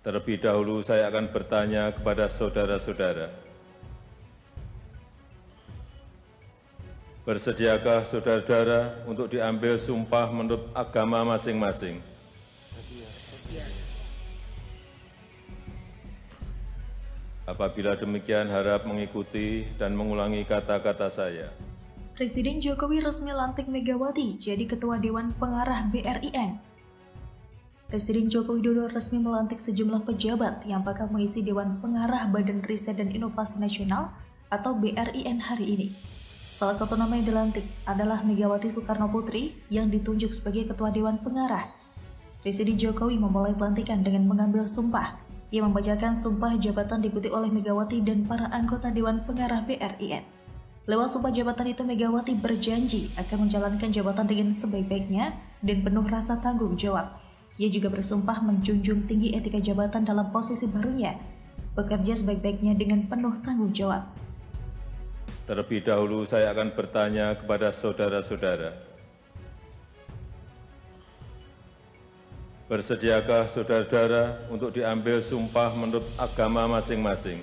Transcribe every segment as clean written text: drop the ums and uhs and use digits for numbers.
Terlebih dahulu saya akan bertanya kepada saudara-saudara. Bersediakah saudara-saudara untuk diambil sumpah menurut agama masing-masing? Apabila demikian, harap mengikuti dan mengulangi kata-kata saya. Presiden Jokowi resmi lantik Megawati jadi Ketua Dewan Pengarah BRIN. Presiden Joko Widodo resmi melantik sejumlah pejabat yang bakal mengisi Dewan Pengarah Badan Riset dan Inovasi Nasional atau BRIN hari ini. Salah satu nama yang dilantik adalah Megawati Soekarno Putri yang ditunjuk sebagai Ketua Dewan Pengarah. Presiden Jokowi memulai pelantikan dengan mengambil sumpah. Ia membacakan sumpah jabatan diikuti oleh Megawati dan para anggota Dewan Pengarah BRIN. Lewat sumpah jabatan itu, Megawati berjanji akan menjalankan jabatan dengan sebaik-baiknya dan penuh rasa tanggung jawab. Ia juga bersumpah menjunjung tinggi etika jabatan dalam posisi barunya, bekerja sebaik-baiknya dengan penuh tanggung jawab. Terlebih dahulu saya akan bertanya kepada saudara-saudara. Bersediakah saudara-saudara untuk diambil sumpah menurut agama masing-masing?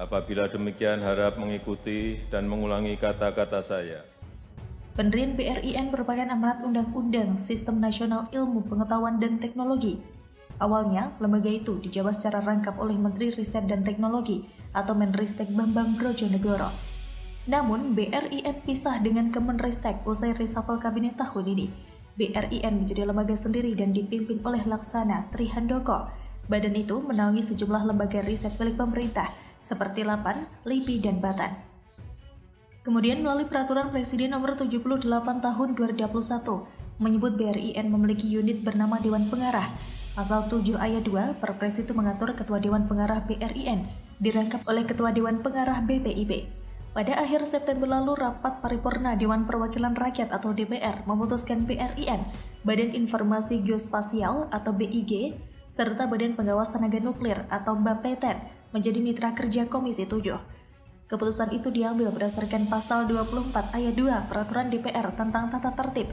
Apabila demikian, harap mengikuti dan mengulangi kata-kata saya. Pendirian BRIN merupakan amanat Undang-Undang Sistem Nasional Ilmu Pengetahuan dan Teknologi. Awalnya, lembaga itu dijabat secara rangkap oleh Menteri Riset dan Teknologi atau Menristek Bambang Brojonegoro. Namun, BRIN pisah dengan Kemenristek usai reshuffle kabinet tahun ini. BRIN menjadi lembaga sendiri dan dipimpin oleh Laksana Trihandoko. Badan itu menaungi sejumlah lembaga riset milik pemerintah seperti LAPAN, LIPI, dan Batan. Kemudian melalui Peraturan Presiden Nomor 78 Tahun 2021 menyebut BRIN memiliki unit bernama Dewan Pengarah. Pasal 7 ayat 2 Perpres itu mengatur Ketua Dewan Pengarah BRIN dirangkap oleh Ketua Dewan Pengarah BPIP. Pada akhir September lalu, rapat paripurna Dewan Perwakilan Rakyat atau DPR memutuskan BRIN, Badan Informasi Geospasial atau BIG, serta Badan Pengawas Tenaga Nuklir atau BAPETEN menjadi mitra kerja Komisi 7. Keputusan itu diambil berdasarkan pasal 24 ayat 2 Peraturan DPR tentang tata tertib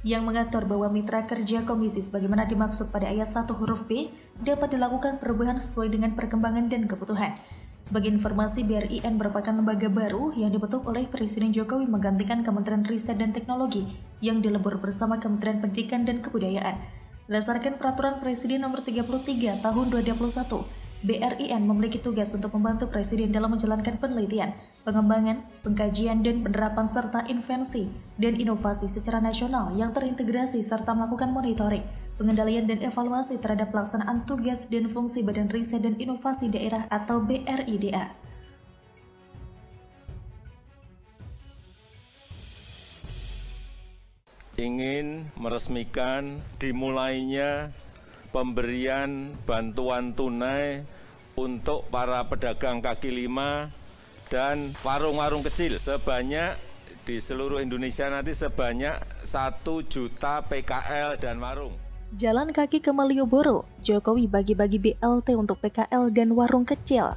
yang mengatur bahwa mitra kerja komisi sebagaimana dimaksud pada ayat 1 huruf B dapat dilakukan perubahan sesuai dengan perkembangan dan kebutuhan. Sebagai informasi, BRIN merupakan lembaga baru yang dibentuk oleh Presiden Jokowi menggantikan Kementerian Riset dan Teknologi yang dilebur bersama Kementerian Pendidikan dan Kebudayaan. Berdasarkan Peraturan Presiden Nomor 33 Tahun 2021, BRIN memiliki tugas untuk membantu Presiden dalam menjalankan penelitian, pengembangan, pengkajian, dan penerapan serta invensi dan inovasi secara nasional yang terintegrasi serta melakukan monitoring, pengendalian, dan evaluasi terhadap pelaksanaan tugas dan fungsi Badan Riset dan Inovasi Daerah atau BRIDA. Ingin meresmikan dimulainya pemberian bantuan tunai untuk para pedagang kaki lima dan warung-warung kecil sebanyak di seluruh Indonesia nanti sebanyak 1 juta PKL dan warung. Jalan kaki ke Malioboro, Jokowi bagi-bagi BLT untuk PKL dan warung kecil.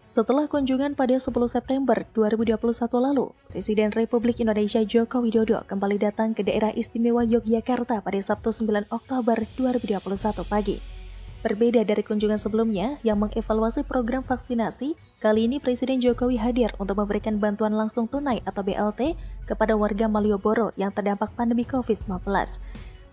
Setelah kunjungan pada 10 September 2021 lalu, Presiden Republik Indonesia Joko Widodo kembali datang ke daerah istimewa Yogyakarta pada Sabtu 9 Oktober 2021 pagi. Berbeda dari kunjungan sebelumnya yang mengevaluasi program vaksinasi, kali ini Presiden Jokowi hadir untuk memberikan bantuan langsung tunai atau BLT kepada warga Malioboro yang terdampak pandemi COVID-19.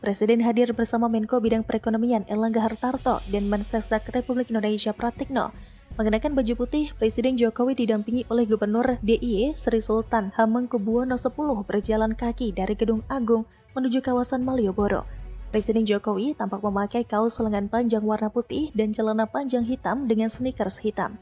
Presiden hadir bersama Menko Bidang Perekonomian Erlangga Hartarto dan Mensesnek Republik Indonesia Pratikno. Mengenakan baju putih, Presiden Jokowi didampingi oleh Gubernur DIY Sri Sultan Hamengkubuwono X berjalan kaki dari Gedung Agung menuju kawasan Malioboro. Presiden Jokowi tampak memakai kaos lengan panjang warna putih dan celana panjang hitam dengan sneakers hitam.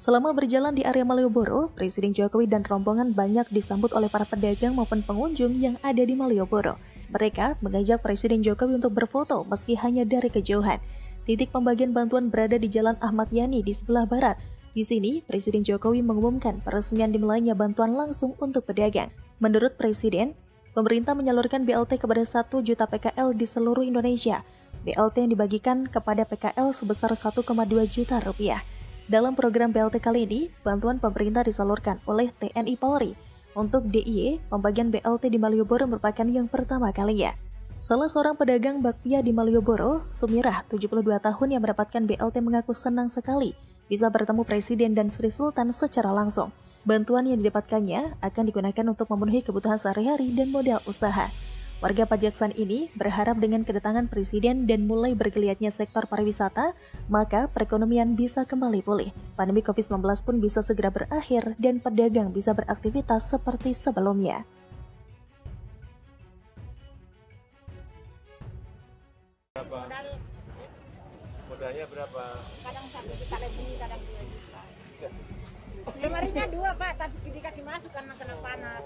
Selama berjalan di area Malioboro, Presiden Jokowi dan rombongan banyak disambut oleh para pedagang maupun pengunjung yang ada di Malioboro. Mereka mengajak Presiden Jokowi untuk berfoto meski hanya dari kejauhan. Titik pembagian bantuan berada di Jalan Ahmad Yani di sebelah barat. Di sini, Presiden Jokowi mengumumkan peresmian dimulainya bantuan langsung untuk pedagang. Menurut Presiden, pemerintah menyalurkan BLT kepada 1 juta PKL di seluruh Indonesia. BLT yang dibagikan kepada PKL sebesar 1,2 juta rupiah. Dalam program BLT kali ini, bantuan pemerintah disalurkan oleh TNI Polri. Untuk DIY, pembagian BLT di Malioboro merupakan yang pertama kalinya. Salah seorang pedagang bakpia di Malioboro, Sumirah, 72 tahun yang mendapatkan BLT mengaku senang sekali bisa bertemu Presiden dan Sri Sultan secara langsung. Bantuan yang didapatkannya akan digunakan untuk memenuhi kebutuhan sehari-hari dan modal usaha. Warga Pajaksan ini berharap dengan kedatangan Presiden dan mulai bergeliatnya sektor pariwisata, maka perekonomian bisa kembali pulih. Pandemi COVID-19 pun bisa segera berakhir dan pedagang bisa beraktivitas seperti sebelumnya. Modalnya berapa? Kadang 1 juta lebih, kadang 2 juta. Lemarinya 2 Pak, tapi dikasih masuk karena kena panas.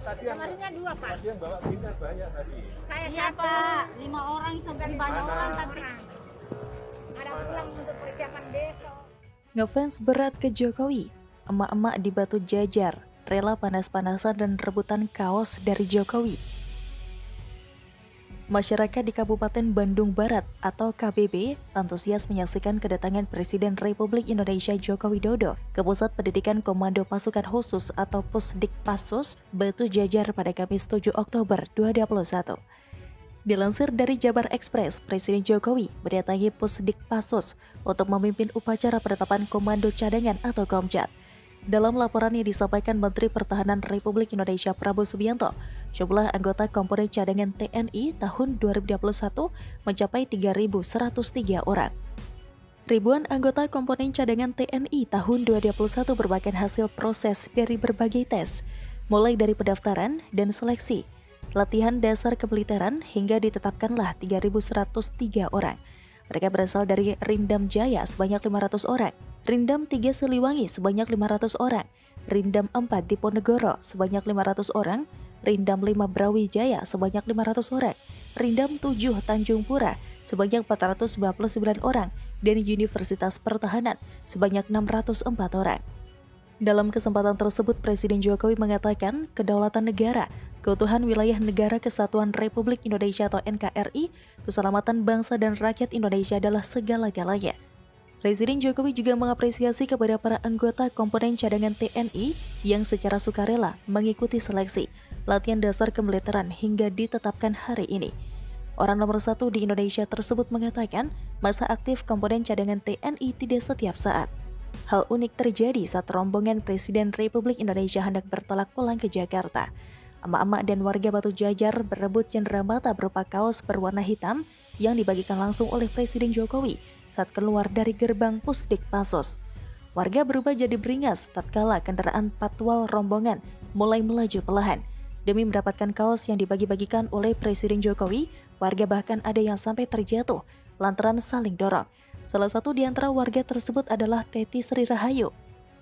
Lemarinya 2 Pak. Tadi yang bawa kita banyak tadi. Saya iya Pak, 5 orang sampai banyak orang tapi ada pulang untuk persiapan besok. Ngefans berat ke Jokowi, emak-emak di Batu Jajar rela panas-panasan dan rebutan kaos dari Jokowi. Masyarakat di Kabupaten Bandung Barat atau KBB antusias menyaksikan kedatangan Presiden Republik Indonesia Joko Widodo ke Pusat Pendidikan Komando Pasukan Khusus atau Pusdikpasus Batu Jajar pada Kamis 7 Oktober 2021. Dilansir dari Jabar Express, Presiden Jokowi mendatangi Pusdikpasus untuk memimpin upacara penetapan Komando Cadangan atau Komcat. Dalam laporannya disampaikan Menteri Pertahanan Republik Indonesia Prabowo Subianto, jumlah anggota komponen cadangan TNI tahun 2021 mencapai 3.103 orang. Ribuan anggota komponen cadangan TNI tahun 2021 merupakan hasil proses dari berbagai tes, mulai dari pendaftaran dan seleksi, latihan dasar kemiliteran hingga ditetapkanlah 3.103 orang. Mereka berasal dari Rindam Jaya sebanyak 500 orang, Rindam 3 Siliwangi sebanyak 500 orang, Rindam 4 Diponegoro sebanyak 500 orang, Rindam 5 Brawijaya sebanyak 500 orang, Rindam 7 Tanjung Pura sebanyak 499 orang, dan Universitas Pertahanan sebanyak 604 orang. Dalam kesempatan tersebut, Presiden Jokowi mengatakan kedaulatan negara, keutuhan wilayah negara kesatuan Republik Indonesia atau NKRI, keselamatan bangsa dan rakyat Indonesia adalah segala-galanya. Presiden Jokowi juga mengapresiasi kepada para anggota komponen cadangan TNI yang secara sukarela mengikuti seleksi, latihan dasar kemiliteran hingga ditetapkan hari ini. Orang nomor 1 di Indonesia tersebut mengatakan masa aktif komponen cadangan TNI tidak setiap saat. Hal unik terjadi saat rombongan Presiden Republik Indonesia hendak bertolak pulang ke Jakarta. Emak-emak dan warga Batu Jajar berebut cenderamata berupa kaos berwarna hitam yang dibagikan langsung oleh Presiden Jokowi saat keluar dari gerbang Pusdikpasus. Warga berubah jadi beringas tatkala kendaraan patwal rombongan mulai melaju perlahan. Demi mendapatkan kaos yang dibagi-bagikan oleh Presiden Jokowi, warga bahkan ada yang sampai terjatuh lantaran saling dorong. Salah satu di antara warga tersebut adalah Teti Sri Rahayu.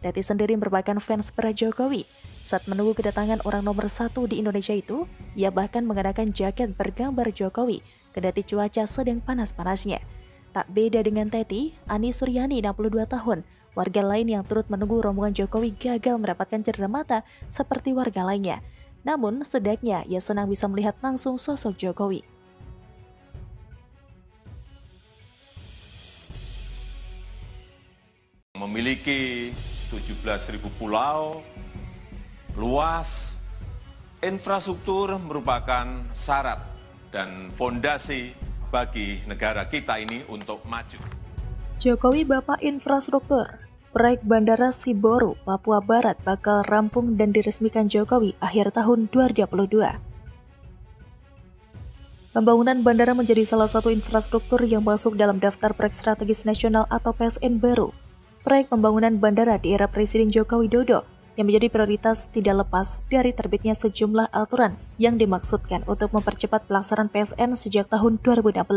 Teti sendiri merupakan fans berat Jokowi. Saat menunggu kedatangan orang nomor 1 di Indonesia itu, ia bahkan mengenakan jaket bergambar Jokowi, kendati cuaca sedang panas-panasnya. Tak beda dengan Teti, Ani Suryani 62 tahun, warga lain yang turut menunggu rombongan Jokowi gagal mendapatkan cenderamata seperti warga lainnya. Namun, setidaknya ia senang bisa melihat langsung sosok Jokowi. Memiliki 17.000 pulau, luas, infrastruktur merupakan syarat dan fondasi bagi negara kita ini untuk maju. Jokowi Bapak Infrastruktur. Proyek Bandara Siboru, Papua Barat bakal rampung dan diresmikan Jokowi akhir tahun 2022. Pembangunan bandara menjadi salah satu infrastruktur yang masuk dalam daftar proyek strategis nasional atau PSN baru. Proyek pembangunan bandara di era Presiden Joko Widodo yang menjadi prioritas tidak lepas dari terbitnya sejumlah aturan yang dimaksudkan untuk mempercepat pelaksanaan PSN sejak tahun 2016.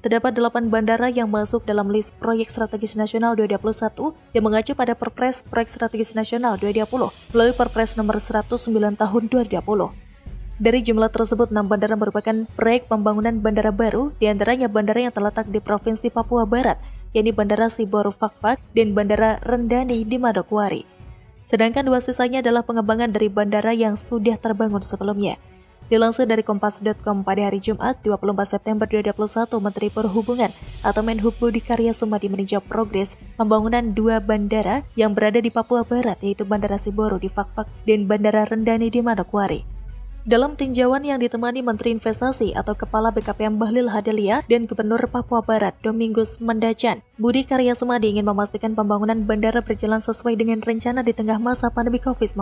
Terdapat 8 bandara yang masuk dalam list Proyek Strategis Nasional 2021 yang mengacu pada Perpres Proyek Strategis Nasional 2020 melalui Perpres nomor 109 tahun 2020. Dari jumlah tersebut, 6 bandara merupakan proyek pembangunan bandara baru, diantaranya bandara yang terletak di Provinsi Papua Barat, yakni Bandara Siboru Fakfak dan Bandara Rendani di Manokwari. Sedangkan 2 sisanya adalah pengembangan dari bandara yang sudah terbangun sebelumnya. Dilansir dari Kompas.com pada hari Jumat 24 September 2021, Menteri Perhubungan atau Menhub Budi Karya Sumadi meninjau progres pembangunan 2 bandara yang berada di Papua Barat, yaitu Bandara Siboro di Fakfak dan Bandara Rendani di Manokwari. Dalam tinjauan yang ditemani Menteri Investasi atau Kepala BKPM Bahlil Lahadalia dan Gubernur Papua Barat Domingus Mendacan, Budi Karya Sumadi ingin memastikan pembangunan bandara berjalan sesuai dengan rencana di tengah masa pandemi COVID-19.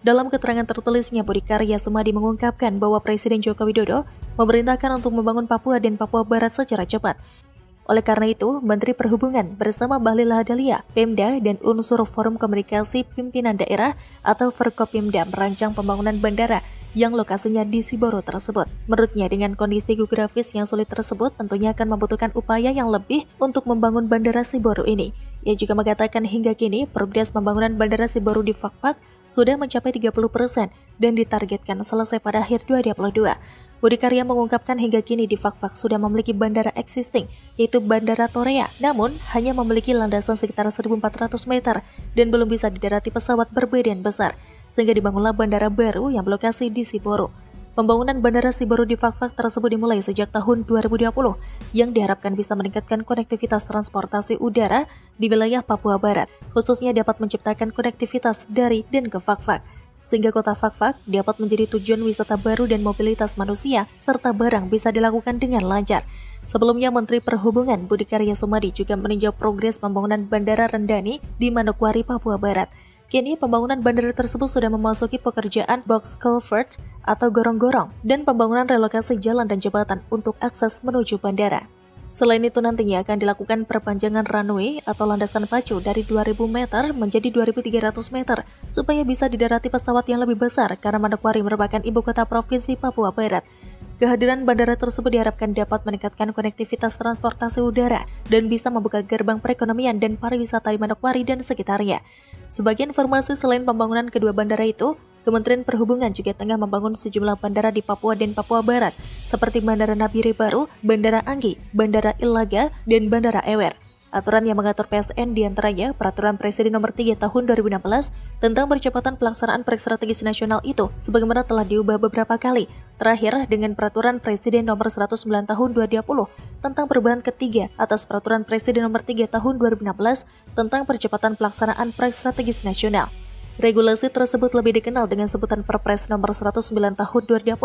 Dalam keterangan tertulisnya, Budi Karya Sumadi mengungkapkan bahwa Presiden Joko Widodo memerintahkan untuk membangun Papua dan Papua Barat secara cepat. Oleh karena itu, Menteri Perhubungan bersama Bahlil Lahadalia, Pemda, dan unsur Forum Komunikasi Pimpinan Daerah atau Forkopimda merancang pembangunan bandara yang lokasinya di Siboro tersebut. Menurutnya, dengan kondisi geografis yang sulit tersebut, tentunya akan membutuhkan upaya yang lebih untuk membangun Bandara Siboro ini. Ia juga mengatakan hingga kini, progres pembangunan Bandara Siboro di Fakfak sudah mencapai 30% dan ditargetkan selesai pada akhir 2022. Budi Karya mengungkapkan hingga kini di Fakfak sudah memiliki bandara existing, yaitu Bandara Torea, namun hanya memiliki landasan sekitar 1.400 meter dan belum bisa didarati pesawat berbadan besar, sehingga dibangunlah bandara baru yang berlokasi di Siboro. Pembangunan Bandara Siboro di Fakfak tersebut dimulai sejak tahun 2020 yang diharapkan bisa meningkatkan konektivitas transportasi udara di wilayah Papua Barat, khususnya dapat menciptakan konektivitas dari dan ke Fakfak, sehingga kota Fakfak dapat menjadi tujuan wisata baru dan mobilitas manusia serta barang bisa dilakukan dengan lancar. Sebelumnya, Menteri Perhubungan Budi Karya Sumadi juga meninjau progres pembangunan Bandara Rendani di Manokwari, Papua Barat. Kini, pembangunan bandara tersebut sudah memasuki pekerjaan box culvert atau gorong-gorong dan pembangunan relokasi jalan dan jembatan untuk akses menuju bandara. Selain itu, nantinya akan dilakukan perpanjangan runway atau landasan pacu dari 2.000 meter menjadi 2.300 meter supaya bisa didarati pesawat yang lebih besar karena Manokwari merupakan ibu kota provinsi Papua Barat. Kehadiran bandara tersebut diharapkan dapat meningkatkan konektivitas transportasi udara dan bisa membuka gerbang perekonomian dan pariwisata di Manokwari dan sekitarnya. Sebagai informasi, selain pembangunan kedua bandara itu, Kementerian Perhubungan juga tengah membangun sejumlah bandara di Papua dan Papua Barat, seperti Bandara Nabire Baru, Bandara Anggi, Bandara Ilaga, dan Bandara Ewer. Aturan yang mengatur PSN diantaranya Peraturan Presiden Nomor 3 Tahun 2016 tentang percepatan pelaksanaan proyek strategis nasional itu, sebagaimana telah diubah beberapa kali. Terakhir dengan Peraturan Presiden Nomor 109 Tahun 2020 tentang perubahan ketiga atas Peraturan Presiden Nomor 3 Tahun 2016 tentang percepatan pelaksanaan proyek strategis nasional. Regulasi tersebut lebih dikenal dengan sebutan Perpres Nomor 109 Tahun 2020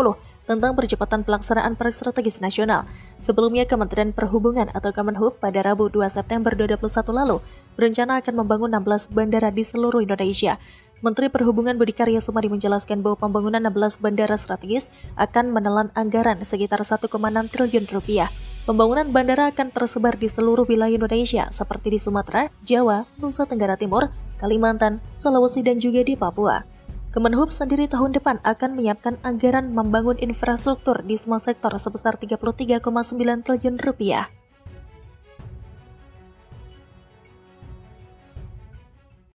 tentang percepatan pelaksanaan proyek strategis nasional. Sebelumnya, Kementerian Perhubungan atau Kemenhub pada Rabu 2 September 2021 lalu berencana akan membangun 16 bandara di seluruh Indonesia. Menteri Perhubungan Budi Karya Sumadi menjelaskan bahwa pembangunan 16 bandara strategis akan menelan anggaran sekitar 1,6 triliun rupiah. Pembangunan bandara akan tersebar di seluruh wilayah Indonesia seperti di Sumatera, Jawa, Nusa Tenggara Timur, Kalimantan, Sulawesi, dan juga di Papua. Kemenhub sendiri tahun depan akan menyiapkan anggaran membangun infrastruktur di semua sektor sebesar 33,9 triliun rupiah.